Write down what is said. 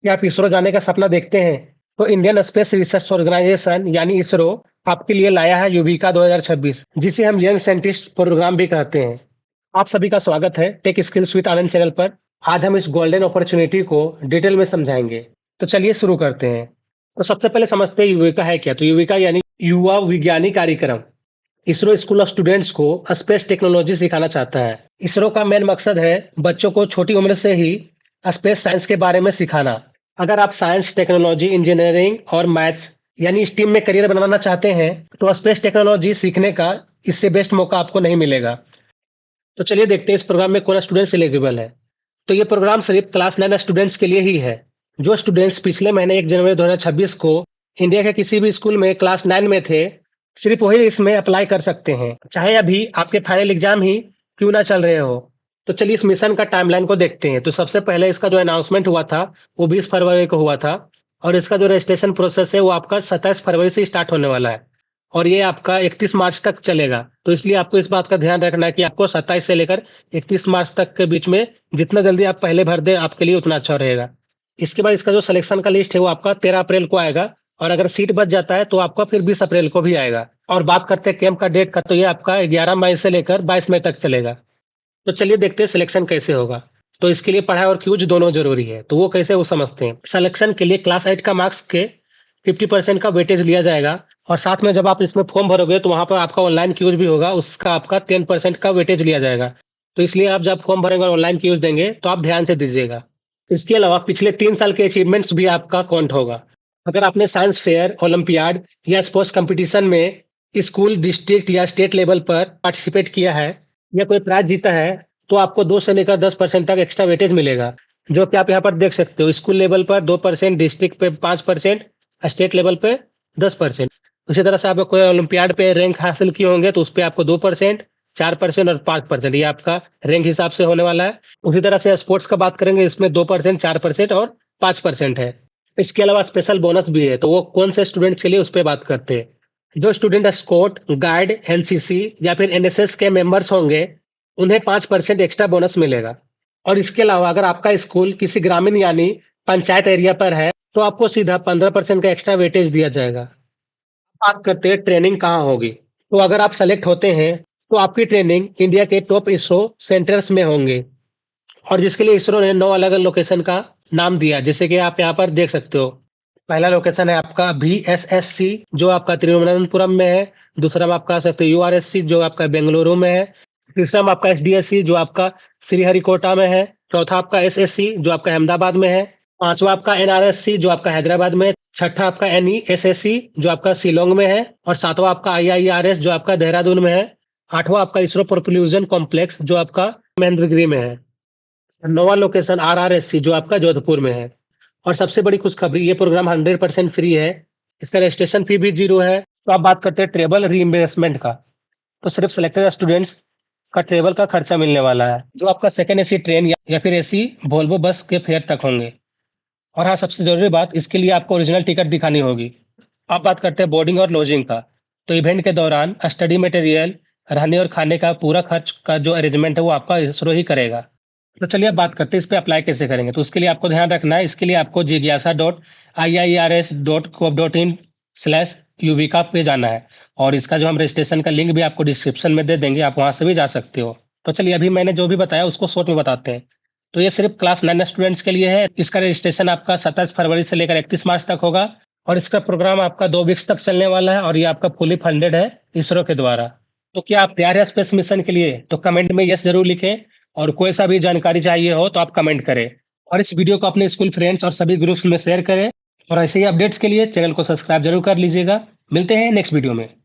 क्या आप इसरो जाने का सपना देखते हैं? तो इंडियन स्पेस रिसर्च ऑर्गेनाइजेशन यानी इसरो आपके लिए लाया है युविका 2026, जिसे हम यंग साइंटिस्ट प्रोग्राम भी कहते हैं। आप सभी का स्वागत है tech skills with Anand channel पर। आज हम इस गोल्डन अपॉर्चुनिटी को डिटेल में समझाएंगे। तो चलिए शुरू करते हैं। तो सबसे पहले समझते हैं युविका है क्या। तो युविका यानी युवा विज्ञानी कार्यक्रम। इसरो स्कूल ऑफ स्टूडेंट्स को स्पेस टेक्नोलॉजी सिखाना चाहता है। इसरो का मेन मकसद है बच्चों को छोटी उम्र से ही स्पेस साइंस के बारे में सिखाना। अगर आप साइंस, टेक्नोलॉजी, इंजीनियरिंग और मैथ्स यानी स्टीम में करियर बनाना चाहते हैं तो स्पेस टेक्नोलॉजी सीखने का इससे बेस्ट मौका आपको नहीं मिलेगा। तो चलिए देखते हैं इस प्रोग्राम में कौन स्टूडेंट्स एलिजिबल है। तो ये प्रोग्राम सिर्फ क्लास 9 स्टूडेंट्स के लिए ही है। जो स्टूडेंट्स पिछले महीने 1 जनवरी 2026 को इंडिया के किसी भी स्कूल में क्लास 9 में थे, सिर्फ वही इसमें अप्लाई कर सकते हैं, चाहे अभी आपके फाइनल एग्जाम ही क्यों ना चल रहे हो। तो चलिए इस मिशन का टाइमलाइन को देखते हैं। तो सबसे पहले इसका जो अनाउंसमेंट हुआ था वो 20 फरवरी को हुआ था और इसका जो रजिस्ट्रेशन प्रोसेस है वो आपका 27 फरवरी से स्टार्ट होने वाला है और ये आपका 31 मार्च तक चलेगा। तो इसलिए आपको इस बात का ध्यान रखना है कि आपको 27 से लेकर 31 मार्च तक के बीच में जितना जल्दी आप पहले भर दें आपके लिए उतना अच्छा रहेगा। इसके बाद इसका जो सिलेक्शन का लिस्ट है वो आपका 13 अप्रैल को आएगा और अगर सीट बच जाता है तो आपका फिर 20 अप्रैल को भी आएगा। और बात करते हैं कैंप का डेट का, तो ये आपका 11 मई से लेकर 22 मई तक चलेगा। तो चलिए देखते हैं सिलेक्शन कैसे होगा। तो इसके लिए पढ़ाई और क्यूज दोनों जरूरी है, तो वो कैसे वो समझते हैं। सिलेक्शन के लिए क्लास 8 का मार्क्स के 50% का वेटेज लिया जाएगा और साथ में जब आप इसमें फॉर्म भरोगे तो वहां पर आपका ऑनलाइन क्यूज भी होगा, उसका आपका 10% का वेटेज लिया जाएगा। तो इसलिए आप जब फॉर्म भरेंगे और ऑनलाइन क्यूज देंगे तो आप ध्यान से दीजिएगा। इसके अलावा पिछले 3 साल के अचीवमेंट्स भी आपका काउंट होगा। अगर आपने साइंस फेयर, ओलंपियाड या स्पोर्ट्स कंपटीशन में स्कूल, डिस्ट्रिक्ट या स्टेट लेवल पर पार्टिसिपेट किया है या कोई प्राइज जीता है तो आपको 2 से लेकर 10% तक एक्स्ट्रा वेटेज मिलेगा, जो कि आप यहाँ पर देख सकते हो। स्कूल लेवल पर 2%, डिस्ट्रिक्ट पे 5%, स्टेट लेवल पे 10%। उसी तरह से आप कोई ओलंपियाड पे रैंक हासिल किए होंगे तो उस पे आपको 2%, 4% और 5%, ये आपका रैंक हिसाब से होने वाला है। उसी तरह से स्पोर्ट्स का बात करेंगे, इसमें 2%, 4% और 5% है। इसके अलावा स्पेशल बोनस भी है, तो वो कौन से स्टूडेंट्स के लिए उस पर बात करते हैं। जो स्टूडेंट स्काउट, गाइड, एनसीसी या फिर एनएसएस के मेंबर्स होंगे उन्हें 5% एक्स्ट्रा बोनस मिलेगा। और इसके अलावा अगर आपका स्कूल किसी ग्रामीण यानी पंचायत एरिया पर है तो आपको सीधा 15% का एक्स्ट्रा वेटेज दिया जाएगा। बात करते हैं ट्रेनिंग कहाँ होगी। तो अगर आप सेलेक्ट होते हैं तो आपकी ट्रेनिंग इंडिया के टॉप इसरो सेंटर्स में होंगे और जिसके लिए इसरो ने 9 अलग अलग लोकेशन का नाम दिया, जैसे कि आप यहाँ पर देख सकते हो। पहला लोकेशन है आपका VSSC जो आपका तिरुवनंतपुरम में है। दूसरा में आपका सकते URSC जो आपका बेंगलुरु में है। तीसरा में आपका SDSC जो आपका श्रीहरिकोटा में है। चौथा आपका SSC जो आपका अहमदाबाद में है। पांचवा आपका NRSC जो आपका हैदराबाद में है। छठा आपका NESSC जो आपका शिलोंग में है और सातवां आपका IIRS जो आपका देहरादून में है। आठवां आपका इसरो प्रोपल्यूजन कॉम्प्लेक्स जो आपका महेंद्रगिरी में है। नौवां लोकेशन RRSC जो आपका जोधपुर में है। और सबसे बड़ी खुशखबरी, ये प्रोग्राम 100% फ्री है। इसका रजिस्ट्रेशन फी भी 0 है। तो आप बात करते हैं ट्रेवल रीइंबर्समेंट का। तो सिर्फ सिलेक्टेड स्टूडेंट्स का ट्रेवल का खर्चा मिलने वाला है, जो आपका सेकंड एसी ट्रेन या फिर एसी वोल्वो बस के फेयर तक होंगे। और हाँ, सबसे जरूरी बात, इसके लिए आपको ओरिजिनल टिकट दिखानी होगी। अब बात करते हैं बोर्डिंग और लॉजिंग का। तो इवेंट के दौरान स्टडी मटेरियल, रहने और खाने का पूरा खर्च का जो अरेंजमेंट है वो आपका इसरो ही करेगा। तो चलिए अब बात करते हैं इस पे अप्लाई कैसे करेंगे। तो उसके लिए आपको ध्यान रखना है, इसके लिए आपको jigyasa.iirs.gov.in/युविका पे जाना है और इसका जो हम रजिस्ट्रेशन का लिंक भी आपको डिस्क्रिप्शन में दे देंगे, आप वहां से भी जा सकते हो। तो चलिए अभी मैंने जो भी बताया उसको शॉर्ट में बताते हैं। तो ये सिर्फ क्लास 9 स्टूडेंट्स के लिए है। इसका रजिस्ट्रेशन आपका 27 फरवरी से लेकर 31 मार्च तक होगा और इसका प्रोग्राम आपका 2 वीक्स तक चलने वाला है और ये आपका फुली फंडेड है इसरो के द्वारा। तो क्या आप तैयार है स्पेस मिशन के लिए? तो कमेंट में यस जरूर लिखें और कोई सा भी जानकारी चाहिए हो तो आप कमेंट करें और इस वीडियो को अपने स्कूल फ्रेंड्स और सभी ग्रुप्स में शेयर करें और ऐसे ही अपडेट्स के लिए चैनल को सब्सक्राइब जरूर कर लीजिएगा। मिलते हैं नेक्स्ट वीडियो में।